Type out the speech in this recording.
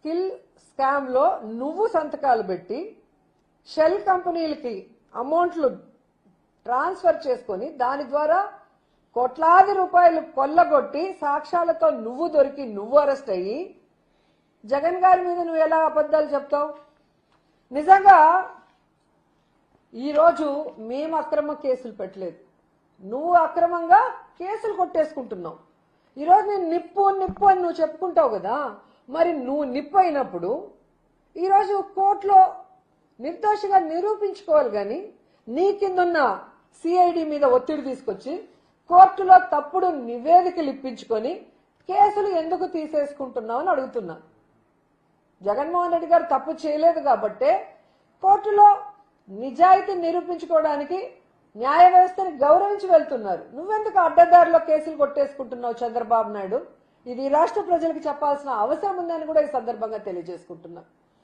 Skill scam లో నువ్వు సంతకాలు పెట్టి షెల్ కంపెనీలకి అమౌంట్లు ట్రాన్స్ఫర్ చేసుకొని దాని ద్వారా కోట్లాది రూపాయలు కొల్లగొట్టి సాక్ష్యాలతో నువ్వు దొరికి నువ్వు అరెస్ట్ అయ్యి జగన్ గారి మీద నువ్వు ఎలా అబద్ధాలు చెప్తావు? నిజంగా ఈరోజు మేము అక్రమ కేసులు పెట్టలేదు, నువ్వు అక్రమంగా కేసులు కొట్టేసుకుంటున్నావు. ఈరోజు నేను నిప్పు నిప్పు అని నువ్వు చెప్పుకుంటావు కదా, మరి నువ్వు నిప్పు అయినప్పుడు ఈరోజు కోర్టులో నిర్దోషిగా నిరూపించుకోవాలి. కానీ నీ కిందున్న సిఐడి మీద ఒత్తిడి తీసుకొచ్చి కోర్టులో తప్పుడు నివేదికలు ఇప్పించుకొని కేసులు ఎందుకు తీసేసుకుంటున్నావు అని అడుగుతున్నా. జగన్మోహన్ రెడ్డి గారు తప్పు చేయలేదు కాబట్టే కోర్టులో నిజాయితీ నిరూపించుకోవడానికి న్యాయ వ్యవస్థని గౌరవించి వెళ్తున్నారు. నువ్వెందుకు అడ్డదారిలో కేసులు కొట్టేసుకుంటున్నావు చంద్రబాబు నాయుడు? ఇది రాష్ట్ర ప్రజలకు చెప్పాల్సిన అవసరం ఉందని కూడా ఈ సందర్భంగా తెలియజేసుకుంటున్నా.